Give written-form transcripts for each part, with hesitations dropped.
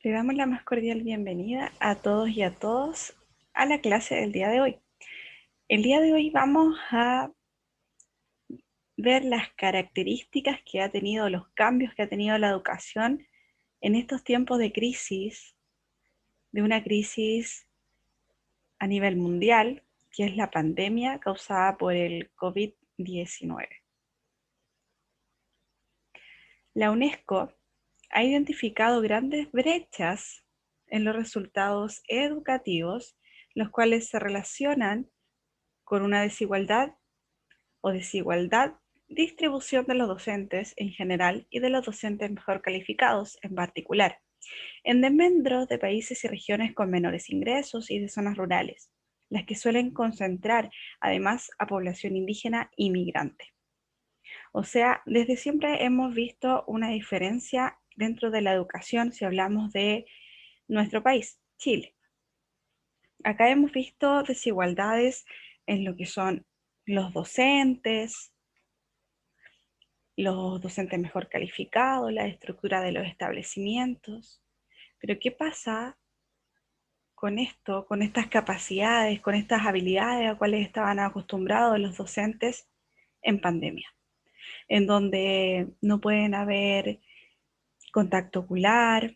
Le damos la más cordial bienvenida a todos y a todas a la clase del día de hoy. El día de hoy vamos a ver las características que ha tenido, los cambios que ha tenido la educación en estos tiempos de crisis, de una crisis a nivel mundial, que es la pandemia causada por el COVID-19. La UNESCO ha identificado grandes brechas en los resultados educativos, los cuales se relacionan con una desigualdad distribución de los docentes en general y de los docentes mejor calificados en particular, en desmedro de países y regiones con menores ingresos y de zonas rurales, las que suelen concentrar además a población indígena y migrante. O sea, desde siempre hemos visto una diferencia dentro de la educación si hablamos de nuestro país, Chile. Acá hemos visto desigualdades en lo que son los docentes mejor calificados, la estructura de los establecimientos. Pero ¿qué pasa con esto, con estas capacidades, con estas habilidades a las cuales estaban acostumbrados los docentes en pandemia? En donde no pueden haber contacto ocular,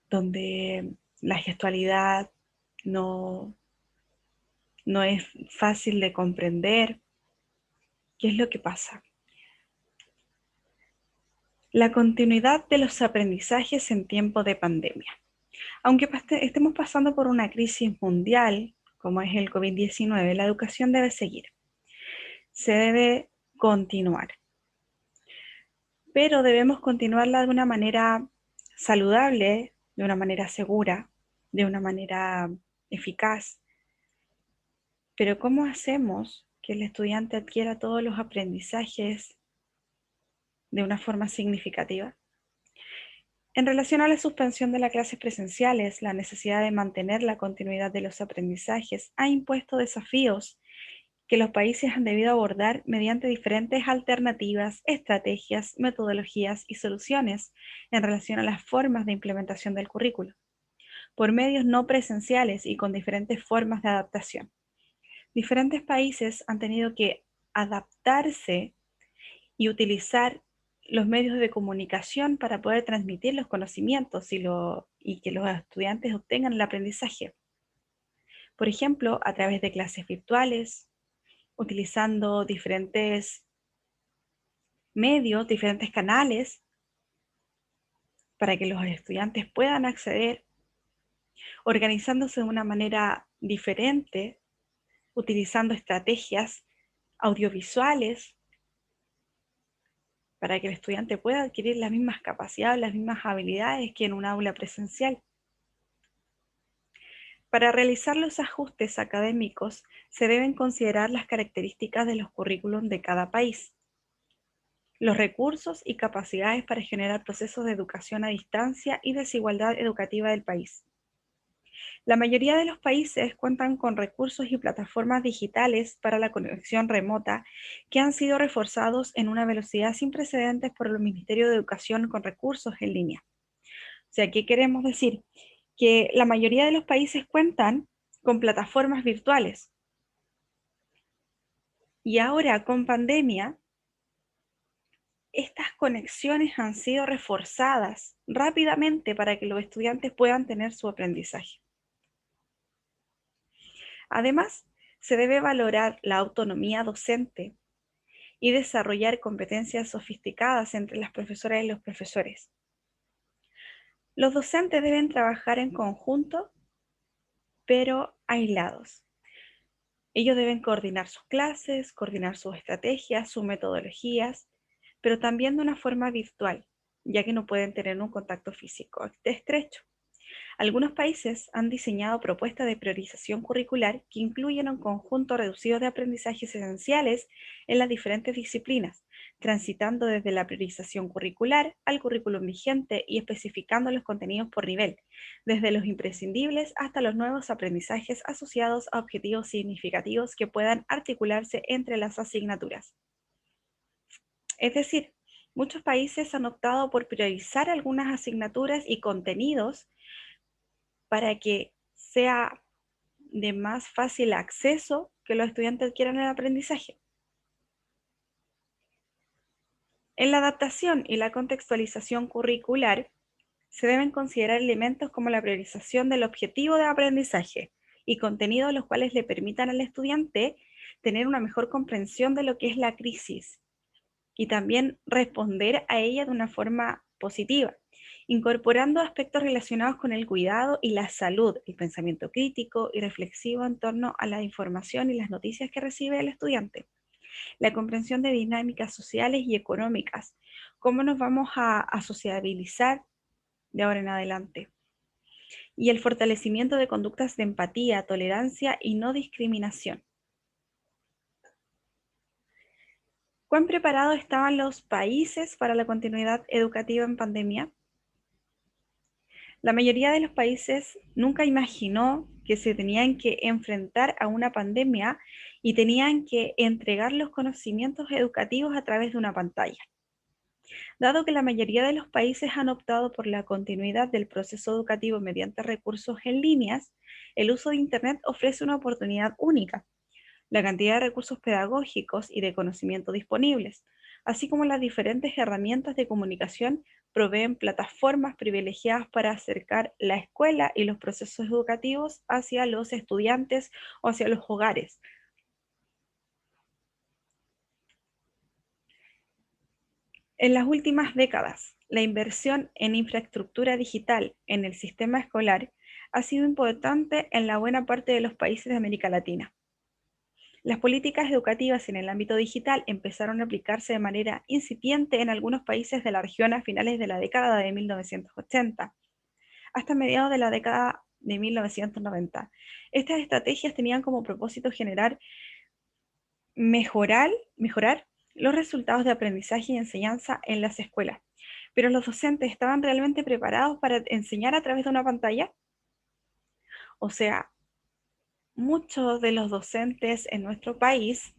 donde la gestualidad no, no es fácil de comprender. ¿Qué es lo que pasa? La continuidad de los aprendizajes en tiempo de pandemia. Aunque estemos pasando por una crisis mundial, como es el COVID-19, la educación debe seguir. Se debe continuar. Pero debemos continuarla de una manera saludable, de una manera segura, de una manera eficaz. Pero ¿cómo hacemos que el estudiante adquiera todos los aprendizajes de una forma significativa? En relación a la suspensión de las clases presenciales, la necesidad de mantener la continuidad de los aprendizajes ha impuesto desafíos que los países han debido abordar mediante diferentes alternativas, estrategias, metodologías y soluciones en relación a las formas de implementación del currículo, por medios no presenciales y con diferentes formas de adaptación. Diferentes países han tenido que adaptarse y utilizar los medios de comunicación para poder transmitir los conocimientos y que los estudiantes obtengan el aprendizaje. Por ejemplo, a través de clases virtuales, utilizando diferentes medios, diferentes canales para que los estudiantes puedan acceder, organizándose de una manera diferente, utilizando estrategias audiovisuales para que el estudiante pueda adquirir las mismas capacidades, las mismas habilidades que en un aula presencial. Para realizar los ajustes académicos se deben considerar las características de los currículums de cada país, los recursos y capacidades para generar procesos de educación a distancia y desigualdad educativa del país. La mayoría de los países cuentan con recursos y plataformas digitales para la conexión remota que han sido reforzados en una velocidad sin precedentes por el Ministerio de Educación con recursos en línea. O sea, ¿qué queremos decir? Que la mayoría de los países cuentan con plataformas virtuales. Y ahora con pandemia, estas conexiones han sido reforzadas rápidamente para que los estudiantes puedan tener su aprendizaje. Además, se debe valorar la autonomía docente y desarrollar competencias sofisticadas entre las profesoras y los profesores. Los docentes deben trabajar en conjunto, pero aislados. Ellos deben coordinar sus clases, coordinar sus estrategias, sus metodologías, pero también de una forma virtual, ya que no pueden tener un contacto físico estrecho. Algunos países han diseñado propuestas de priorización curricular que incluyen un conjunto reducido de aprendizajes esenciales en las diferentes disciplinas, transitando desde la priorización curricular al currículum vigente y especificando los contenidos por nivel, desde los imprescindibles hasta los nuevos aprendizajes asociados a objetivos significativos que puedan articularse entre las asignaturas. Es decir, Muchos países han optado por priorizar algunas asignaturas y contenidos para que sea de más fácil acceso que los estudiantes adquieran el aprendizaje. En la adaptación y la contextualización curricular se deben considerar elementos como la priorización del objetivo de aprendizaje y contenidos los cuales le permitan al estudiante tener una mejor comprensión de lo que es la crisis y también responder a ella de una forma positiva, incorporando aspectos relacionados con el cuidado y la salud, el pensamiento crítico y reflexivo en torno a la información y las noticias que recibe el estudiante, la comprensión de dinámicas sociales y económicas, cómo nos vamos a sociabilizar de ahora en adelante, y el fortalecimiento de conductas de empatía, tolerancia y no discriminación. ¿Cuán preparados estaban los países para la continuidad educativa en pandemia? La mayoría de los países nunca imaginó que se tenían que enfrentar a una pandemia y tenían que entregar los conocimientos educativos a través de una pantalla. Dado que la mayoría de los países han optado por la continuidad del proceso educativo mediante recursos en líneas, el uso de Internet ofrece una oportunidad única. La cantidad de recursos pedagógicos y de conocimiento disponibles, así como las diferentes herramientas de comunicación, proveen plataformas privilegiadas para acercar la escuela y los procesos educativos hacia los estudiantes o hacia los hogares. En las últimas décadas, la inversión en infraestructura digital en el sistema escolar ha sido importante en la buena parte de los países de América Latina. Las políticas educativas en el ámbito digital empezaron a aplicarse de manera incipiente en algunos países de la región a finales de la década de 1980, hasta mediados de la década de 1990. Estas estrategias tenían como propósito generar mejorar los resultados de aprendizaje y enseñanza en las escuelas. Pero los docentes estaban realmente preparados para enseñar a través de una pantalla. O sea, muchos de los docentes en nuestro país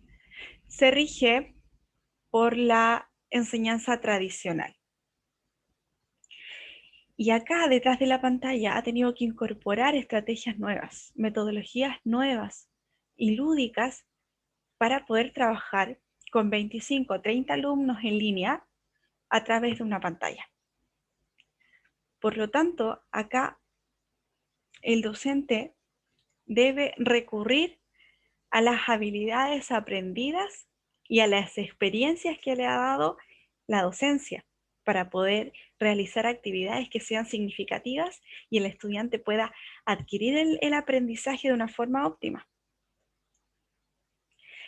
se rige por la enseñanza tradicional. Y acá detrás de la pantalla ha tenido que incorporar estrategias nuevas, metodologías nuevas y lúdicas para poder trabajar con 25 o 30 alumnos en línea a través de una pantalla. Por lo tanto, acá el docente debe recurrir a las habilidades aprendidas y a las experiencias que le ha dado la docencia para poder realizar actividades que sean significativas y el estudiante pueda adquirir el aprendizaje de una forma óptima.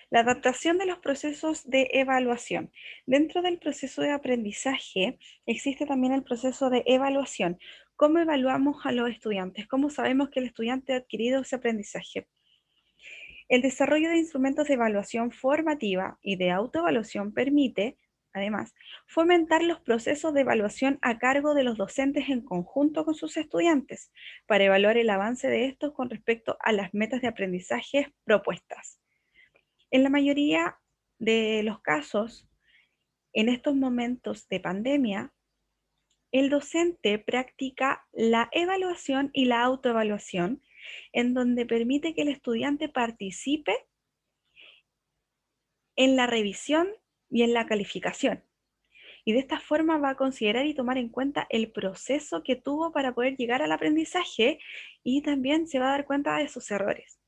La adaptación de los procesos de evaluación. Dentro del proceso de aprendizaje existe también el proceso de evaluación. ¿Cómo evaluamos a los estudiantes? ¿Cómo sabemos que el estudiante ha adquirido ese aprendizaje? El desarrollo de instrumentos de evaluación formativa y de autoevaluación permite, además, fomentar los procesos de evaluación a cargo de los docentes en conjunto con sus estudiantes para evaluar el avance de estos con respecto a las metas de aprendizaje propuestas. En la mayoría de los casos, en estos momentos de pandemia, el docente practica la evaluación y la autoevaluación, en donde permite que el estudiante participe en la revisión y en la calificación. Y de esta forma va a considerar y tomar en cuenta el proceso que tuvo para poder llegar al aprendizaje y también se va a dar cuenta de sus errores.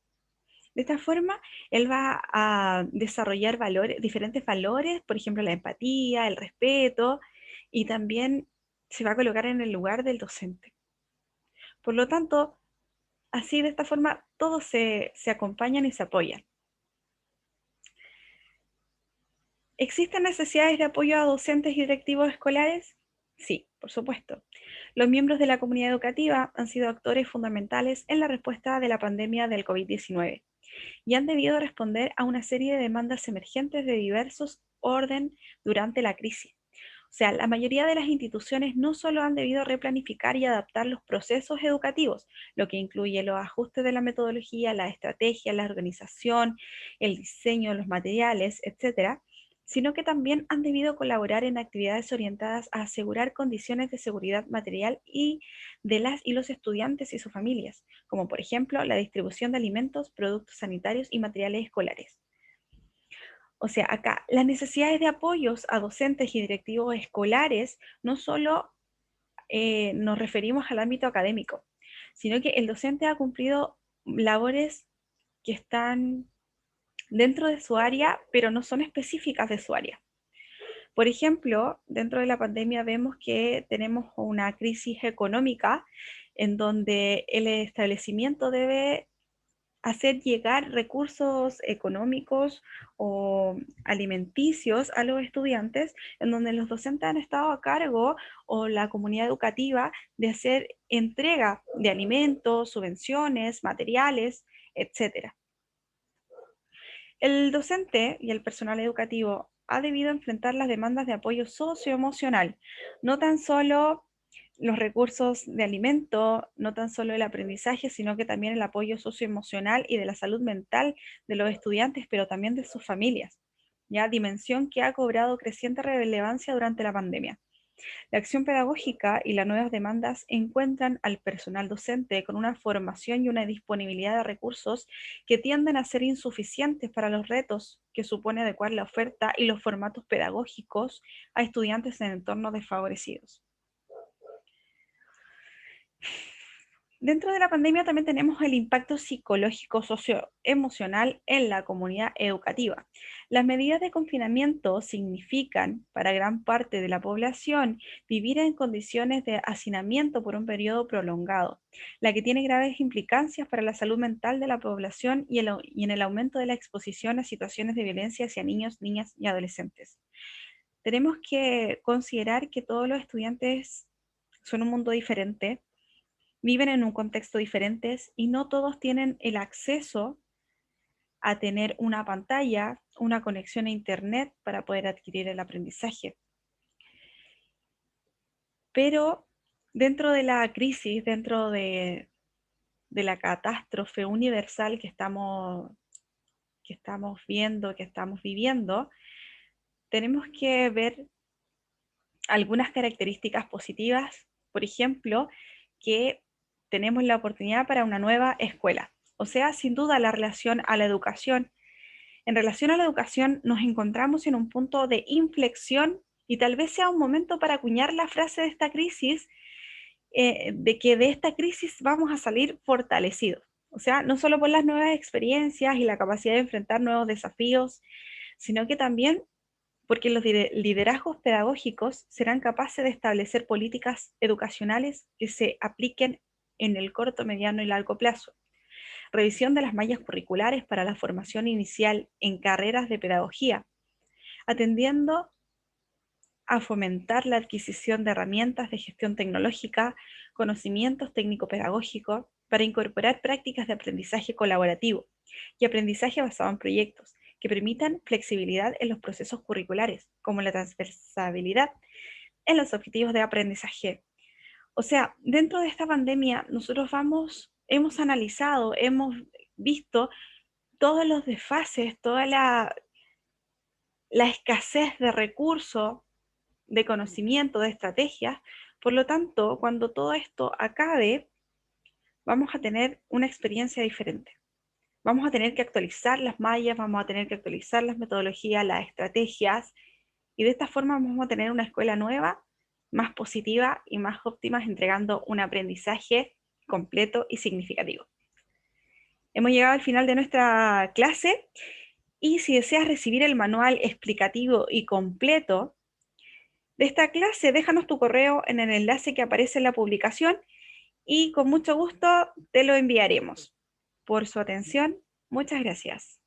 De esta forma, él va a desarrollar diferentes valores, por ejemplo, la empatía, el respeto, y también se va a colocar en el lugar del docente. Por lo tanto, así de esta forma, todos se acompañan y se apoyan. ¿Existen necesidades de apoyo a docentes y directivos escolares? Sí, por supuesto. Los miembros de la comunidad educativa han sido actores fundamentales en la respuesta de la pandemia del COVID-19 y han debido responder a una serie de demandas emergentes de diversos orden durante la crisis. O sea, la mayoría de las instituciones no solo han debido replanificar y adaptar los procesos educativos, lo que incluye los ajustes de la metodología, la estrategia, la organización, el diseño, los materiales, etcétera, sino que también han debido colaborar en actividades orientadas a asegurar condiciones de seguridad material y de las y los estudiantes y sus familias, como por ejemplo la distribución de alimentos, productos sanitarios y materiales escolares. O sea, acá las necesidades de apoyos a docentes y directivos escolares no solo nos referimos al ámbito académico, sino que el docente ha cumplido labores que están dentro de su área, pero no son específicas de su área. Por ejemplo, dentro de la pandemia vemos que tenemos una crisis económica en donde el establecimiento debe hacer llegar recursos económicos o alimenticios a los estudiantes, en donde los docentes han estado a cargo o la comunidad educativa de hacer entrega de alimentos, subvenciones, materiales, etc. El docente y el personal educativo ha debido enfrentar las demandas de apoyo socioemocional, no tan solo los recursos de alimento, no tan solo el aprendizaje, sino que también el apoyo socioemocional y de la salud mental de los estudiantes, pero también de sus familias, ya dimensión que ha cobrado creciente relevancia durante la pandemia. La acción pedagógica y las nuevas demandas encuentran al personal docente con una formación y una disponibilidad de recursos que tienden a ser insuficientes para los retos que supone adecuar la oferta y los formatos pedagógicos a estudiantes en entornos desfavorecidos. Dentro de la pandemia también tenemos el impacto psicológico socioemocional en la comunidad educativa. Las medidas de confinamiento significan para gran parte de la población vivir en condiciones de hacinamiento por un periodo prolongado, la que tiene graves implicancias para la salud mental de la población y en el aumento de la exposición a situaciones de violencia hacia niños, niñas y adolescentes. Tenemos que considerar que todos los estudiantes son un mundo diferente, viven en un contexto diferente y no todos tienen el acceso a tener una pantalla, una conexión a internet para poder adquirir el aprendizaje. Pero dentro de la crisis, dentro de la catástrofe universal que estamos viendo, que estamos viviendo, tenemos que ver algunas características positivas, por ejemplo, que tenemos la oportunidad para una nueva escuela. O sea, sin duda la relación a la educación. En relación a la educación nos encontramos en un punto de inflexión y tal vez sea un momento para acuñar la frase de esta crisis, de que de esta crisis vamos a salir fortalecidos. O sea, no solo por las nuevas experiencias y la capacidad de enfrentar nuevos desafíos, sino que también porque los liderazgos pedagógicos serán capaces de establecer políticas educacionales que se apliquen en el corto, mediano y largo plazo. Revisión de las mallas curriculares para la formación inicial en carreras de pedagogía, atendiendo a fomentar la adquisición de herramientas de gestión tecnológica, conocimientos técnico-pedagógicos para incorporar prácticas de aprendizaje colaborativo y aprendizaje basado en proyectos que permitan flexibilidad en los procesos curriculares, como la transversabilidad en los objetivos de aprendizaje. O sea, dentro de esta pandemia nosotros hemos analizado, hemos visto todos los desfases, toda la escasez de recursos, de conocimiento, de estrategias. Por lo tanto, cuando todo esto acabe, vamos a tener una experiencia diferente. Vamos a tener que actualizar las mallas, vamos a tener que actualizar las metodologías, las estrategias, y de esta forma vamos a tener una escuela nueva, más positiva y más óptima, entregando un aprendizaje completo y significativo. Hemos llegado al final de nuestra clase y si deseas recibir el manual explicativo y completo de esta clase, déjanos tu correo en el enlace que aparece en la publicación y con mucho gusto te lo enviaremos. Por su atención, muchas gracias.